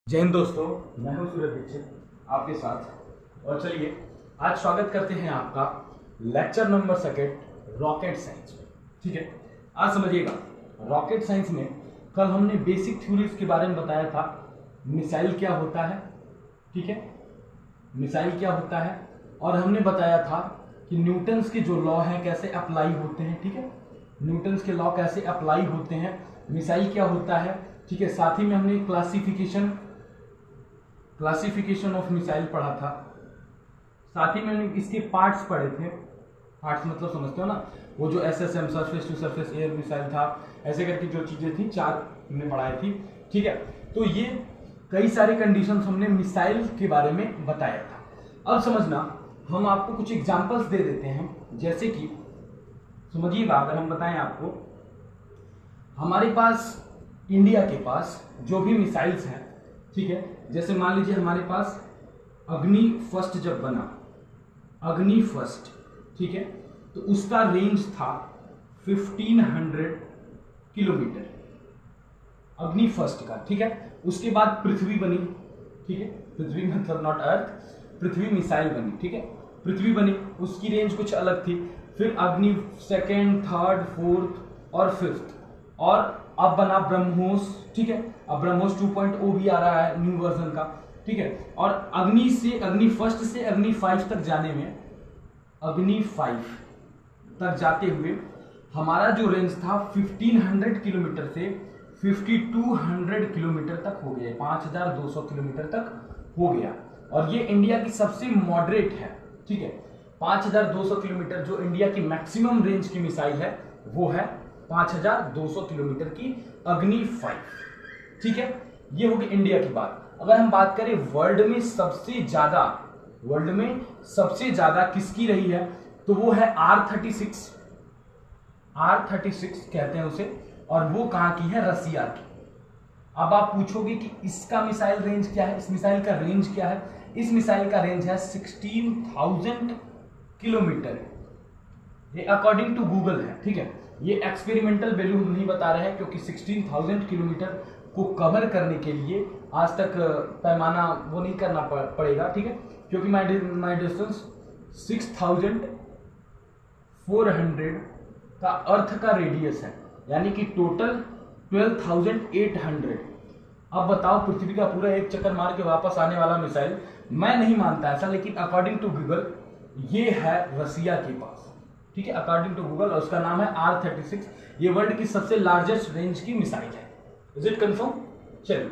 जय हिंद दोस्तों, मैं हूं सूरज दीक्षित आपके साथ। और चलिए आज स्वागत करते हैं आपका लेक्चर नंबर 2 रॉकेट साइंस में। ठीक है, आज समझिएगा रॉकेट साइंस में कल हमने बेसिक थ्योरीज के बारे में बताया था। मिसाइल क्या होता है, ठीक है, मिसाइल क्या होता है, और हमने बताया था कि न्यूटन्स के जो लॉ हैं कैसे अप्लाई होते हैं। ठीक है, न्यूटन्स के लॉ कैसे अप्लाई होते हैं, मिसाइल क्या होता है। ठीक है, साथ ही में हमने क्लासिफिकेशन ऑफ मिसाइल पढ़ा था। साथ ही में हमने इसके पार्ट्स पढ़े थे। पार्ट्स मतलब समझते हो ना, वो जो SSM surface to surface air missile था, ऐसे करके जो चीजें थी 4 हमने पढ़ाई थी। ठीक है, तो ये कई सारे कंडीशंस हमने मिसाइल के बारे में बताया था। अब समझना, हम आपको कुछ एग्जांपल्स दे देते हैं। जैसे कि समझिएगा, अगर हम बताएं आपको, हमारे पास इंडिया के पास जो भी मिसाइल्स हैं, ठीक है, जैसे मान लीजिए हमारे पास अग्नि फर्स्ट जब बना, अग्नि फर्स्ट, ठीक है, तो उसका रेंज था 1500 किलोमीटर, अग्नि फर्स्ट का। ठीक है, उसके बाद पृथ्वी बनी। ठीक है, पृथ्वी मतलब नॉट अर्थ, पृथ्वी मिसाइल बनी। ठीक है, पृथ्वी बनी, उसकी रेंज कुछ अलग थी। फिर अग्नि सेकेंड, थर्ड, फोर्थ और फिफ्थ, और अब बना ब्रह्मोस। ठीक है, अब ब्रह्मोस 2.0 भी आ रहा है न्यू वर्जन का। ठीक है, और अग्नि फर्स्ट से अग्नि 5 तक जाने में, अग्नि 5 तक जाते हुए हमारा जो रेंज था 1500 किलोमीटर से 5200 किलोमीटर तक हो गया, 5200 किलोमीटर तक हो गया। और ये इंडिया की सबसे मॉडरेट है। ठीक है, 5200 किलोमीटर जो इंडिया की मैक्सिमम रेंज की मिसाइल है वो है 5200 किलोमीटर की अग्नि 5। ठीक है, ये होगी इंडिया की बात। अगर हम बात करें वर्ल्ड में सबसे ज्यादा किसकी रही है, तो वो है R36 कहते हैं उसे, और वो कहां की है, रसिया की। अब आप पूछोगे कि इसका मिसाइल रेंज क्या है, इस मिसाइल का रेंज क्या है। इस मिसाइल का रेंज है 16,000 किलोमीटर, ये अकॉर्डिंग टू गूगल है। ठीक है, ये एक्सपेरिमेंटल वैल्यू हम नहीं बता रहे हैं, क्योंकि 16,000 किलोमीटर को कवर करने के लिए आज तक पैमाना वो नहीं करना पड़ेगा। ठीक है, क्योंकि माई डिस्टेंस 6,400 का अर्थ का रेडियस है, यानी कि टोटल 12,800। अब बताओ, पृथ्वी का पूरा एक चक्कर मार के वापस आने वाला मिसाइल, मैं नहीं मानता ऐसा, लेकिन अकॉर्डिंग टू गूगल ये है रसिया के पास। ठीक है, अकॉर्डिंग टू गूगल, और उसका नाम है R36। ये वर्ल्ड की सबसे लार्जेस्ट रेंज की मिसाइल है। Is it confirm? चलिए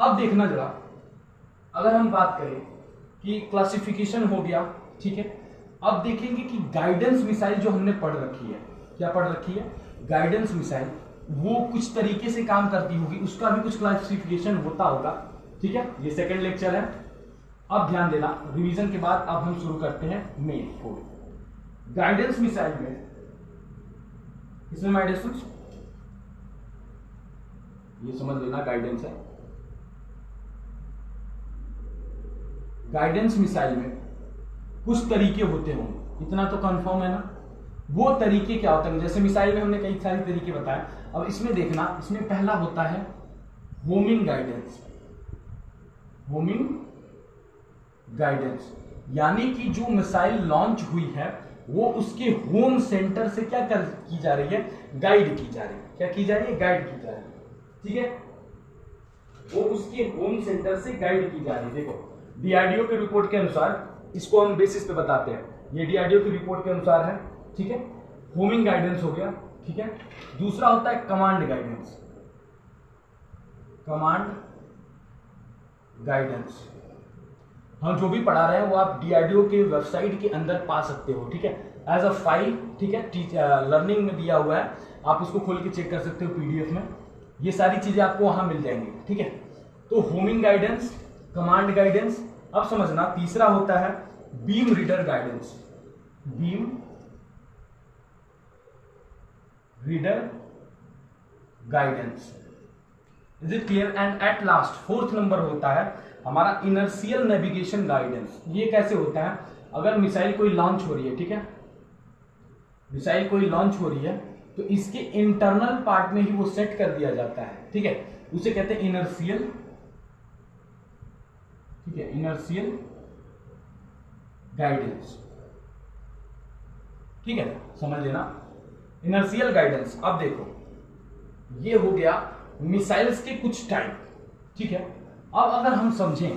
अब देखना जरा, अगर हम बात करें कि क्लासिफिकेशन हो गया, ठीक है, अब देखेंगे कि गाइडेंस मिसाइल जो हमने पढ़ रखी है, क्या पढ़ रखी है, गाइडेंस मिसाइल, वो कुछ तरीके से काम करती होगी, उसका भी कुछ क्लासिफिकेशन होता होगा। ठीक है, ये सेकेंड लेक्चर है। अब ध्यान देना, रिवीजन के बाद अब हम शुरू करते हैं मेन कोड। गाइडेंस मिसाइल में, इसमें माय डियर ये समझ लेना, गाइडेंस है। गाइडेंस मिसाइल में कुछ तरीके होते होंगे, इतना तो कंफर्म है ना। वो तरीके क्या होते हैं, जैसे मिसाइल में हमने कई सारे तरीके बताए। अब इसमें देखना, इसमें पहला होता है होमिंग गाइडेंस। होमिंग गाइडेंस यानी कि जो मिसाइल लॉन्च हुई है वो उसके होम सेंटर से क्या की जा रही है, गाइड की जा रही है। क्या की जा रही है, गाइड की जा रही है। ठीक है, वो उसके होम सेंटर से गाइड की जा रही है। देखो, DRDO के रिपोर्ट के अनुसार, इसको हम बेसिस पे बताते हैं, ये DRDO की रिपोर्ट के अनुसार है। ठीक है, होमिंग गाइडेंस हो गया। ठीक है, दूसरा होता है कमांड गाइडेंस। कमांड गाइडेंस हम जो भी पढ़ा रहे हैं वो आप DRDO के वेबसाइट के अंदर पा सकते हो। ठीक है, एज अ फाइल। ठीक है, लर्निंग में दिया हुआ है, आप उसको खोल के चेक कर सकते हो PDF में, ये सारी चीजें आपको वहां मिल जाएंगी। ठीक है, तो होमिंग गाइडेंस, कमांड गाइडेंस। अब समझना, तीसरा होता है beam reader guidance. Beam reader guidance, is it clear? And at last fourth number होता है हमारा इनर्शियल नेविगेशन गाइडेंस। ये कैसे होता है, अगर मिसाइल कोई लॉन्च हो रही है, ठीक है, मिसाइल कोई लॉन्च हो रही है, तो इसके इंटरनल पार्ट में ही वो सेट कर दिया जाता है। ठीक है, उसे कहते हैं इनर्शियल ठीक है, इनर्शियल गाइडेंस, ठीक है, समझ लेना इनर्शियल गाइडेंस। अब देखो ये हो गया मिसाइल्स के कुछ टाइप, ठीक है। अब अगर हम समझें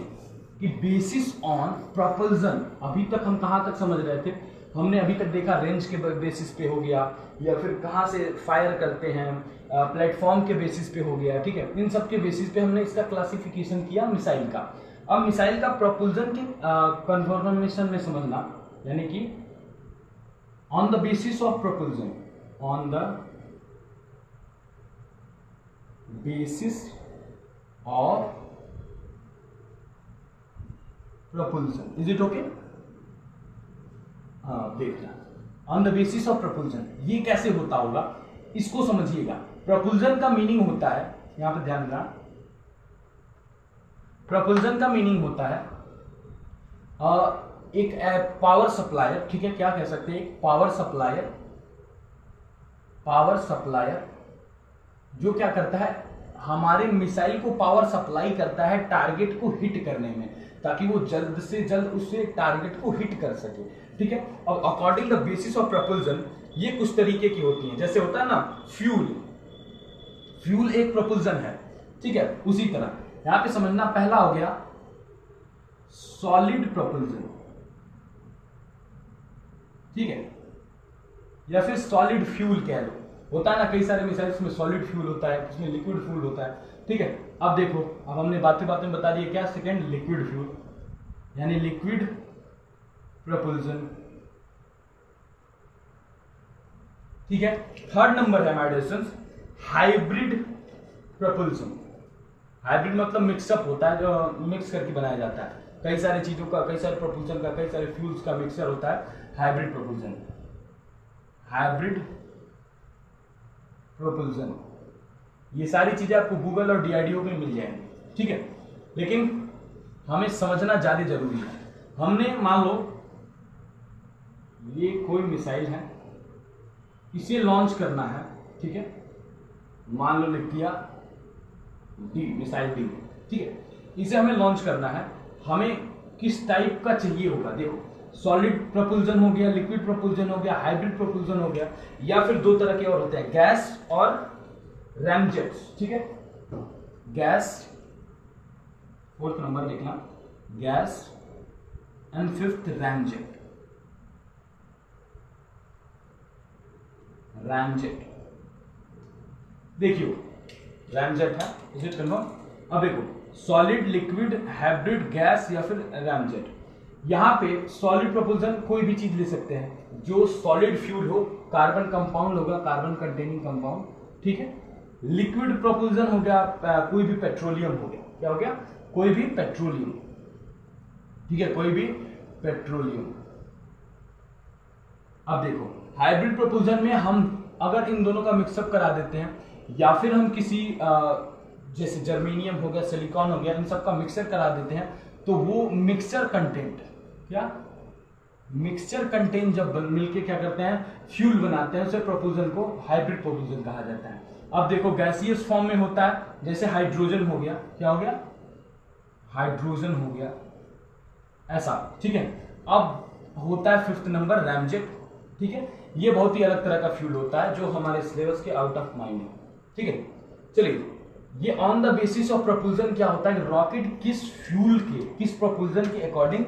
कि बेसिस ऑन प्रोपल्जन, अभी तक हम कहां तक समझ रहे थे, हमने अभी तक देखा रेंज के बेसिस पे हो गया, या फिर कहां से फायर करते हैं, प्लेटफॉर्म के बेसिस पे हो गया, ठीक है। इन सब के बेसिस पे हमने इसका क्लासिफिकेशन किया मिसाइल का। अब मिसाइल का प्रोपल्जन के कन्फर्मेशन में समझना, यानी कि on the basis of propulsion, on the basis of propulsion, is it okay? हाँ देखना, on the basis of propulsion ये कैसे होता होगा, इसको समझिएगा। प्रोपल्जन का मीनिंग होता है, यहां पे ध्यान देना, प्रोपल्जन का मीनिंग होता है एक पावर सप्लायर, ठीक है, क्या कह सकते हैं, एक पावर सप्लायर, पावर सप्लायर जो क्या करता है, हमारे मिसाइल को पावर सप्लाई करता है टारगेट को हिट करने में, ताकि वो जल्द से जल्द उससे टारगेट को हिट कर सके, ठीक है। और according the basis of propulsion ये कुछ तरीके की होती हैं, जैसे होता है ना फ्यूल, फ्यूल एक प्रोपल्जन है, ठीक है। उसी तरह यहां पे समझना, पहला हो गया सॉलिड प्रोपल्जन, ठीक है, या फिर सॉलिड फ्यूल कह लो, होता है ना कई सारे मिसाइल्स में सॉलिड फ्यूल होता है, उसमें लिक्विड फ्यूल होता है, ठीक है। अब देखो, अब हमने बातें बातें बता दी क्या, सेकेंड लिक्विड फ्यूल, यानी लिक्विड प्रोपल्जन, ठीक है। थर्ड नंबर है my dear students hybrid propulsion. Hybrid मतलब मिक्सअप होता है, जो मिक्स करके बनाया जाता है, कई सारी चीजों का, कई सारे प्रोपल्जन का, कई सारे फ्यूल्स का मिक्सर होता है हाइब्रिड प्रोपल्जन, हाइब्रिड प्रोपल्जन। ये सारी चीजें आपको गूगल और DRDO में मिल जाएंगी, ठीक है। लेकिन हमें समझना ज्यादा जरूरी है। हमने मान लो ये कोई मिसाइल है, इसे लॉन्च करना है, ठीक है, मान लो लिख दिया डी, मिसाइल डी, ठीक है, इसे हमें लॉन्च करना है, हमें किस टाइप का चाहिए होगा, देखो सॉलिड प्रोपल्जन हो गया, लिक्विड प्रोपल्जन हो गया, हाइब्रिड प्रोपल्जन हो गया, या फिर दो तरह के और होते हैं, गैस और रैमजेट्स, ठीक है। गैस, फोर्थ नंबर लिखना, gas and fifth ramjet, ramjet, देखियो रैमजेट है, इज इट कन्फर्म? अब देखो सॉलिड, लिक्विड, हाइब्रिड, गैस या फिर रैमजेट। यहां पे सॉलिड प्रोपल्जन कोई भी चीज ले सकते हैं जो सॉलिड फ्यूल हो, कार्बन कंपाउंड होगा, कार्बन कंटेनिंग कंपाउंड, ठीक है। लिक्विड प्रोपल्जन हो गया कोई भी पेट्रोलियम हो गया, क्या हो गया, कोई भी पेट्रोलियम, ठीक है, कोई भी पेट्रोलियम। अब देखो हाइब्रिड प्रोपल्जन में हम अगर इन दोनों का मिक्सअप करा देते हैं, या फिर हम किसी जैसे जर्मेनियम हो गया, सिलिकॉन हो गया, इन सब का मिक्सर करा देते हैं, तो वो मिक्सचर कंटेंट, क्या मिक्सचर कंटेंट जब मिलके क्या करते हैं, फ्यूल बनाते हैं, उसे प्रोपल्जन को हाइब्रिड प्रोपल्जन कहा जाता है। अब देखो गैसियस फॉर्म में होता है, जैसे हाइड्रोजन हो गया, क्या हो गया, हाइड्रोजन हो गया, ऐसा, ठीक है। अब होता है फिफ्थ नंबर रैमजेट, ठीक है। ये बहुत ही अलग तरह का फ्यूल होता है जो हमारे सिलेबस के आउट ऑफ माइंड है, ठीक है। चलिए, ये on the basis of propulsion क्या होता है, रॉकेट किस फ्यूल के, किस प्रोपल्जन के अकॉर्डिंग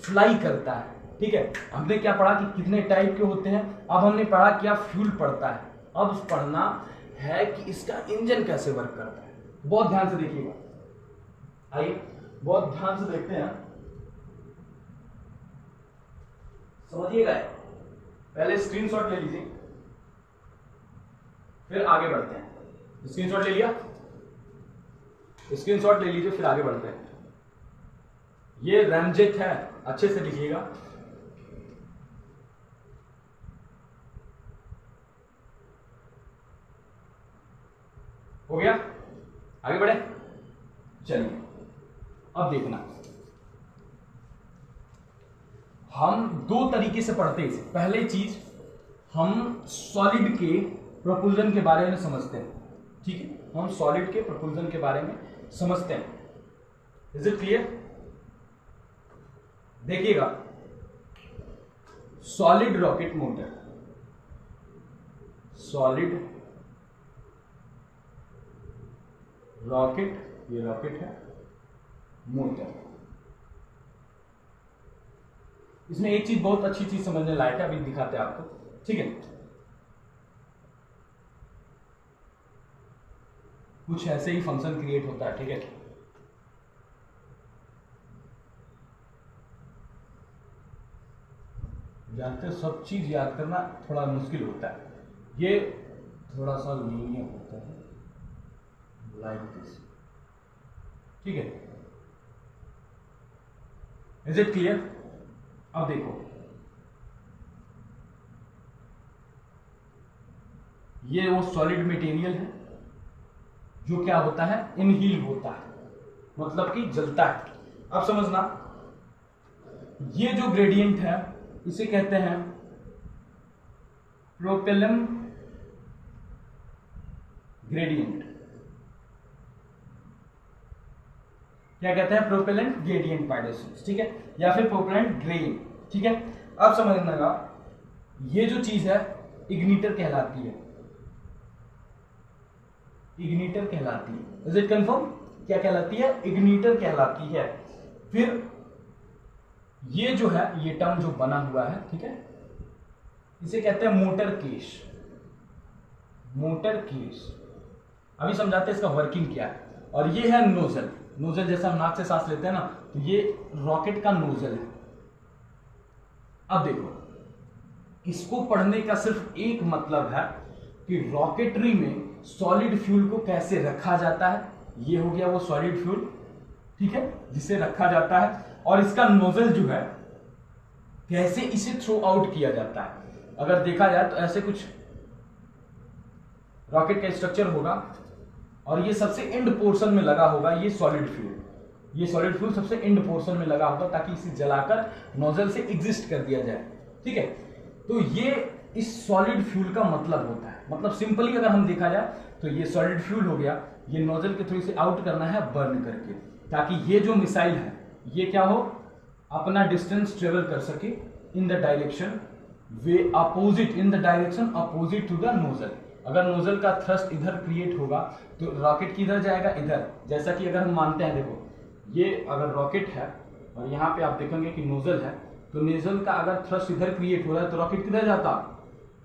फ्लाई करता है, ठीक है। हमने क्या पढ़ा कि कितने टाइप के होते हैं, अब हमने पढ़ा क्या फ्यूल पड़ता है, अब पढ़ना है कि इसका इंजन कैसे वर्क करता है। बहुत ध्यान से देखिएगा, आइए बहुत ध्यान से देखते हैं, समझिएगा। पहले स्क्रीनशॉट ले लीजिए, फिर आगे बढ़ते हैं। स्क्रीनशॉट ले लिया, स्क्रीनशॉट ले लीजिए, फिर आगे बढ़ते हैं। ये रैमजेट है, अच्छे से लिखिएगा। हो गया, आगे बढ़े, चलिए। अब देखना, हम दो तरीके से पढ़ते हैं इसे। पहले चीज हम सॉलिड के प्रोपल्जन के बारे में समझते हैं, ठीक है, हम सॉलिड के प्रोपल्जन के बारे में समझते हैं। Is it clear? देखिएगा, solid rocket motor, solid rocket, ये रॉकेट है, मोटर। इसमें एक चीज, बहुत अच्छी चीज समझने लायक है, अभी दिखाते हैं आपको, ठीक है। कुछ ऐसे ही फंक्शन क्रिएट होता है, ठीक है। जानते हो, सब चीज याद करना थोड़ा मुश्किल होता है। ये थोड़ा सा लीनियर होता है, लाइक दिस, ठीक है। Is it clear? अब देखो, ये वो सॉलिड मटेरियल है जो क्या होता है, इनहील होता है, मतलब कि जलता है। अब समझना, ये जो ग्रेडियंट है इसे कहते हैं प्रोपेलम ग्रेडियंट। क्या कहते हैं? प्रोपेलेंट ग्रेडियंट बाय डिस्टेंस, ठीक है, या फिर प्रोपेलेंट ग्रेडियंट, ठीक है। अब समझने का, ये जो चीज है इग्निटर कहलाती है, इग्निटर कहलाती है। Is it confirm? क्या कहलाती है? इग्निटर कहलाती है। फिर ये जो है, ये टर्म जो बना हुआ है, ठीक है, इसे कहते हैं मोटर केस, मोटर केस। अभी समझाते हैं इसका वर्किंग क्या है। और ये है नोजल, नोजल जैसे हम नाक से सांस लेते हैं ना, तो ये रॉकेट का नोजल है। अब देखो, इसको पढ़ने का सिर्फ एक मतलब है कि रॉकेटरी में सॉलिड फ्यूल को कैसे रखा जाता है। ये हो गया वो सॉलिड फ्यूल, ठीक है, जिसे रखा जाता है, और इसका नोजल जो है कैसे इसे थ्रो आउट किया जाता है। अगर देखा जाए तो ऐसे कुछ रॉकेट का स्ट्रक्चर होगा, और ये सबसे एंड पोर्शन में लगा होगा ये सॉलिड फ्यूल, ये सॉलिड फ्यूल सबसे एंड पोर्शन में लगा होगा, ताकि इसे जलाकर नोजल से एग्जिस्ट कर दिया जाए, ठीक है। तो ये इस सॉलिड फ्यूल का मतलब होता है। मतलब सिंपली अगर हम देखा जाए तो ये सॉलिड फ्यूल हो गया, ये नोजल के थ्रू इसे आउट करना है बर्न करके, ताकि ये जो मिसाइल है ये क्या हो, अपना डिस्टेंस ट्रेवल कर सके in the direction way opposite, in the direction opposite to the nozzle. अगर नोजल का थ्रस्ट इधर क्रिएट होगा तो रॉकेट किधर जाएगा? इधर। जैसा कि अगर हम मानते हैं, देखो ये अगर रॉकेट है और यहाँ पे आप देखेंगे कि नोजल है, तो नोजल का अगर थ्रस्ट इधर क्रिएट हो रहा है तो रॉकेट किधर जाता?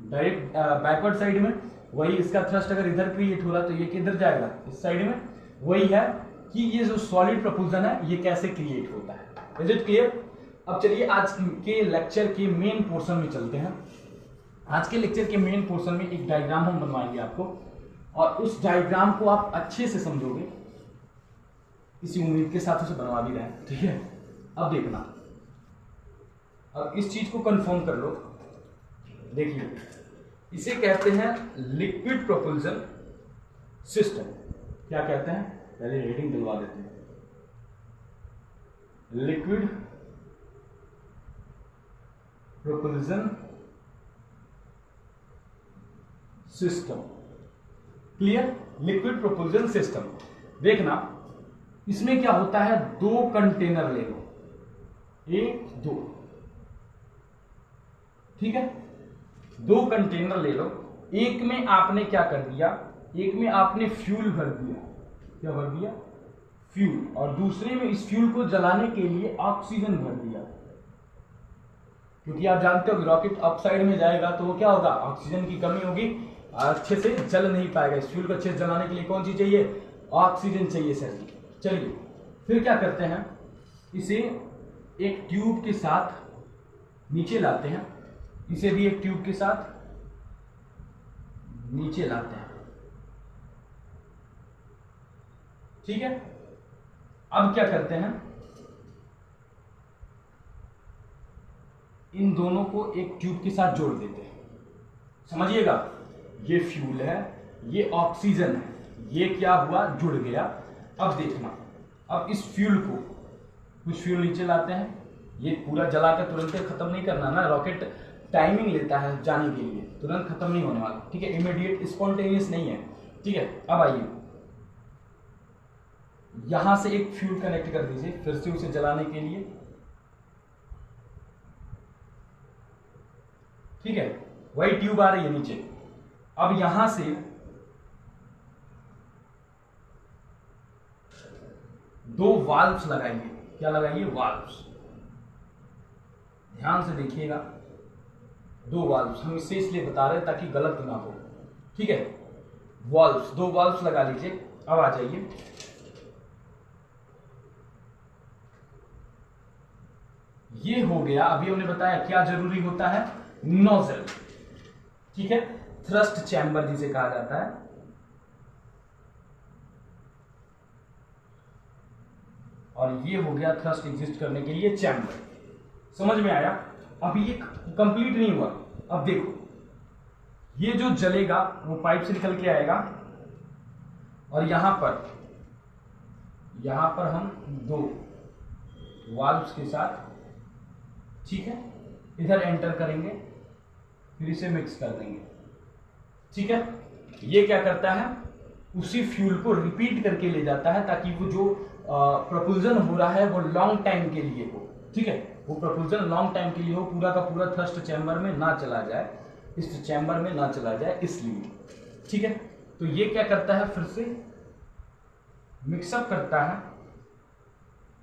डायरेक्ट बैकवर्ड साइड में। वही इसका थ्रस्ट अगर इधर क्रिएट हो रहा है तो ये किधर जाएगा? इस साइड में। वही है कि ये जो सॉलिड प्रपोजन है ये कैसे क्रिएट होता है। Is it clear? अब चलिए आज के लेक्चर के मेन पोर्शन में चलते हैं। आज के लेक्चर के मेन पोर्शन में एक डायग्राम हम बनवाएंगे आपको, और उस डायग्राम को आप अच्छे से समझोगे, इसी उम्मीद के साथ उसे बनवा भी रहे हैं, ठीक है। अब देखना, अब इस चीज को कंफर्म कर लो। देखिए, इसे कहते हैं लिक्विड प्रोपल्शन सिस्टम। क्या कहते हैं? पहले रेडिंग दिलवा देते हैं। Liquid propulsion system, clear? Liquid propulsion system. देखना, इसमें क्या होता है, दो कंटेनर ले लो, एक दो, ठीक है, दो कंटेनर ले लो। एक में आपने क्या कर दिया, एक में आपने फ्यूल भर दिया। क्या भर दिया? फ्यूल। और दूसरे में इस फ्यूल को जलाने के लिए ऑक्सीजन भर दिया, क्योंकि आप जानते हो कि रॉकेट अप साइड में जाएगा तो वो क्या होगा, ऑक्सीजन की कमी होगी, अच्छे से जल नहीं पाएगा। इस फ्यूल को अच्छे से जलाने के लिए कौन सी चाहिए? ऑक्सीजन चाहिए सर जी। चलिए फिर क्या करते हैं, इसे एक ट्यूब के साथ नीचे लाते हैं, इसे भी एक ट्यूब के साथ नीचे लाते हैं, ठीक है। अब क्या करते हैं, इन दोनों को एक ट्यूब के साथ जोड़ देते हैं। समझिएगा, ये फ्यूल है, ये ऑक्सीजन है, ये क्या हुआ, जुड़ गया। अब देखना, अब इस फ्यूल को, कुछ फ्यूल नीचे लाते हैं, ये पूरा जला के तुरंत खत्म नहीं करना ना, रॉकेट टाइमिंग लेता है जाने के लिए, तुरंत खत्म नहीं होने वाला, ठीक है, इमीडिएट स्पॉन्टेनियस नहीं है, ठीक है। अब आइए, यहां से एक फ्यूल कनेक्ट कर दीजिए फिर से उसे जलाने के लिए, ठीक है, वही ट्यूब आ रही है नीचे। अब यहां से दो वाल्व्स लगाइए। क्या लगाइए? वाल्व्स। ध्यान से देखिएगा, दो वाल्व्स। हम इससे इसलिए बता रहे हैं ताकि गलत ना हो, ठीक है। वाल्व्स, दो वाल्व्स लगा लीजिए। अब आ जाइए, ये हो गया। अभी हमने बताया क्या जरूरी होता है? नोजल, ठीक है, थ्रस्ट चैम्बर जिसे कहा जाता है। और ये हो गया थ्रस्ट एग्जिस्ट करने के लिए चैम्बर। समझ में आया? अभी ये कंप्लीट नहीं हुआ। अब देखो, ये जो जलेगा वो पाइप से निकल के आएगा और यहां पर हम दो वाल्व्स के साथ, ठीक है, इधर एंटर करेंगे, फिर इसे मिक्स कर देंगे, ठीक है। ये क्या करता है? उसी फ्यूल को रिपीट करके ले जाता है ताकि वो जो प्रपोजन हो रहा है वो लॉन्ग टाइम के लिए हो, ठीक है। वो प्रपोजन लॉन्ग टाइम के लिए हो, पूरा का पूरा थ्रस्ट चैम्बर में ना चला जाए, इस चैम्बर में ना चला जाए, इसलिए, ठीक है। तो ये क्या करता है? फिर से मिक्सअप करता है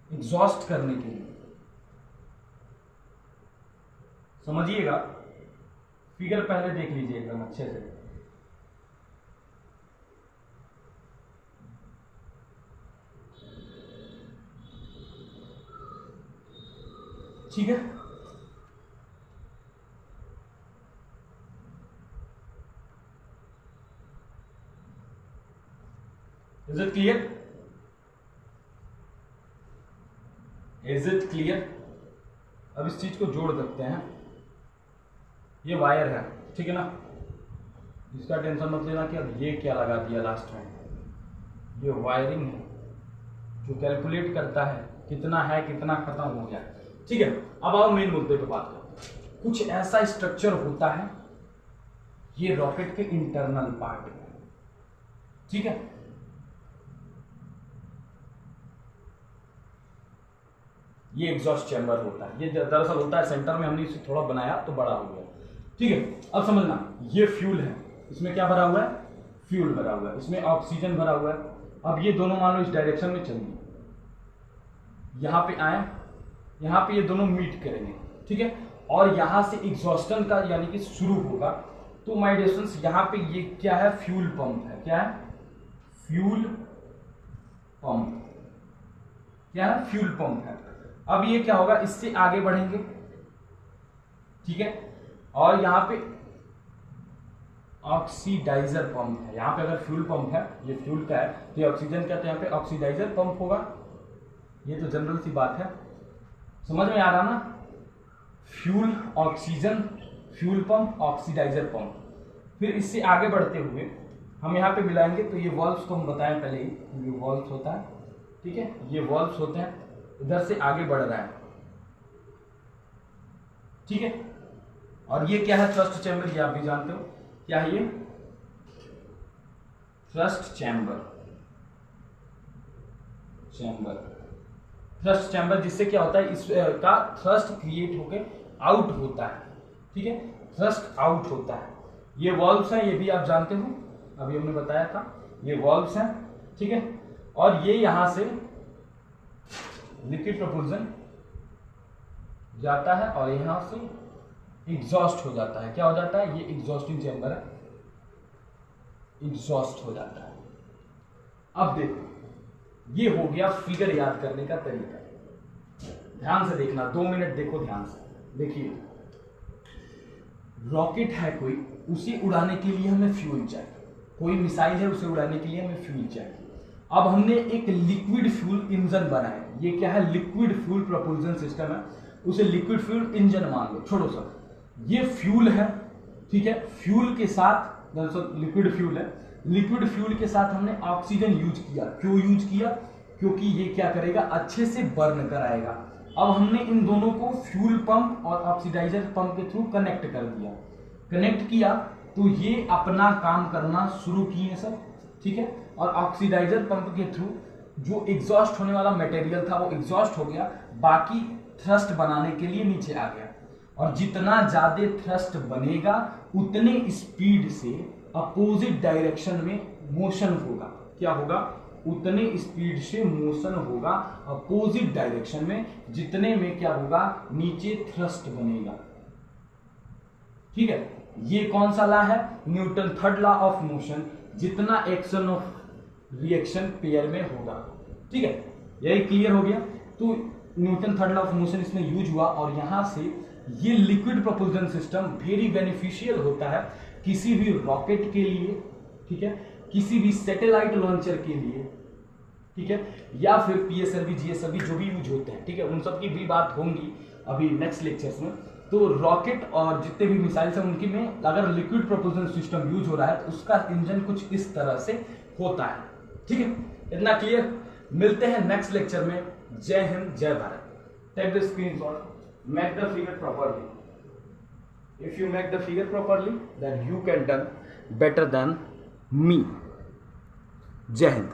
एग्जॉस्ट करने के लिए। समझिएगा, फिगर पहले देख लीजिए एकदम अच्छे से। ठीक है, is it clear? Is it clear? अब इस चीज को जोड़ सकते हैं। ये वायर है, ठीक है ना, इसका टेंशन मत लेना कि अब ये क्या लगा दिया लास्ट में। ये वायरिंग है जो कैलकुलेट करता है कितना है, कितना खत्म हो गया, ठीक है। अब आओ मेन मुद्दे पे बात करते हैं। कुछ ऐसा स्ट्रक्चर होता है, ये रॉकेट के इंटरनल पार्ट में, ठीक है। ये एग्जॉस्ट चैम्बर होता है। ये दरअसल होता है सेंटर में, हमने इसे थोड़ा बनाया तो बड़ा हो गया, ठीक है। अब समझना, ये फ्यूल है, इसमें क्या भरा हुआ है? फ्यूल भरा हुआ है, इसमें ऑक्सीजन भरा हुआ है। अब ये दोनों मान लो इस डायरेक्शन में चलेंगे, यहां पे आए, यहां पे ये दोनों मीट करेंगे, ठीक है। और यहां से एग्जॉस्टन का यानी कि शुरू होगा। तो माय डियर स्टूडेंट्स, यहां पे ये क्या है? फ्यूल पंप है। क्या है? Fuel pump. क्या है? फ्यूल पंप है। अब ये क्या होगा? इससे आगे बढ़ेंगे, ठीक है। और यहां पे ऑक्सीडाइजर पंप है। यहां पे अगर फ्यूल पंप है, ये फ्यूल का है, तो ऑक्सीजन का, तो यहां पे ऑक्सीडाइजर पंप होगा। ये तो जनरल सी बात है, समझ में आ रहा ना? Fuel, oxygen, fuel pump, oxidizer pump. फिर इससे आगे बढ़ते हुए हम यहाँ पे मिलाएंगे। तो ये वॉल्व्स को हम बताएं पहले ही, ये वॉल्व्स होता है, ठीक है। ये वॉल्व्स होते हैं, इधर से आगे बढ़ रहा है, ठीक है। और ये क्या है? Thrust chamber. ये आप भी जानते हो क्या है? ये थ्रस्ट चैम्बर। थ्रस्ट चैम्बर जिससे क्या होता है? इसका थ्रस्ट क्रिएट होके आउट होता है, ठीक है। थ्रस्ट आउट होता है। ये वॉल्व्स हैं, ये भी आप जानते हो, अभी हमने बताया था, ये वॉल्व्स हैं, ठीक है। और ये यहां से लिक्विड प्रपोजन जाता है और यहां से एग्जॉस्ट हो जाता है। क्या हो जाता है? ये एग्जॉस्टिंग चैम्बर है, एग्जॉस्ट हो जाता है। अब देखो, ये हो गया फिगर याद करने का तरीका। ध्यान से देखना, 2 मिनट देखो ध्यान से। देखिए, रॉकेट है कोई, उसे उड़ाने के लिए हमें फ्यूल चाहिए। कोई मिसाइल है, उसे उड़ाने के लिए हमें फ्यूल चाहिए। अब हमने एक लिक्विड फ्यूल इंजन बनाया। ये क्या है? लिक्विड फ्यूल प्रपोल्सन सिस्टम है, उसे लिक्विड फ्यूल इंजन मान लो, छोड़ो सब। ये फ्यूल है, ठीक है। फ्यूल के साथ, लिक्विड फ्यूल है, लिक्विड फ्यूल के साथ हमने ऑक्सीजन यूज किया। क्यों यूज किया? क्योंकि ये क्या करेगा? अच्छे से बर्न कराएगा। अब हमने इन दोनों को फ्यूल पंप और ऑक्सीडाइजर पंप के थ्रू कनेक्ट कर दिया। कनेक्ट किया तो ये अपना काम करना शुरू किए सब, ठीक है। और ऑक्सीडाइजर पंप के थ्रू जो एग्जॉस्ट होने वाला मटेरियल था वो एग्जॉस्ट हो गया, बाकी थ्रस्ट बनाने के लिए नीचे आ गया। और जितना ज्यादा थ्रस्ट बनेगा उतने स्पीड से अपोजिट डायरेक्शन में मोशन होगा। क्या होगा? उतने स्पीड से मोशन होगा अपोजिट डायरेक्शन में, जितने में क्या होगा? नीचे थ्रस्ट बनेगा। ठीक है, ये कौन सा लॉ है? Newton third law of motion. जितना एक्शन ऑफ रिएक्शन पेयर में होगा। ठीक है, यही क्लियर हो गया। तो Newton third law of motion इसमें यूज हुआ और यहां से ये liquid propulsion system very beneficial होता है किसी भी रॉकेट के लिए, ठीक है, किसी भी सैटेलाइट लॉन्चर के लिए, ठीक है, या फिर पीएसएलवी जीएसएलवी जो भी यूज होते हैं। ठीक है, उन सब की भी बात होंगी अभी नेक्स्ट लेक्चर्स में। तो रॉकेट और जितने भी मिसाइल्स हैं उनकी में अगर लिक्विड प्रोपल्शन सिस्टम यूज हो रहा है तो उसका इंजन कुछ इस तरह से होता है। ठीक है, इतना क्लियर। मिलते हैं नेक्स्ट लेक्चर में। जय हिंद, जय Bharat. Take the screenshot, make the figure properly. If you make the figure properly then you can done better than me. जय हिंद।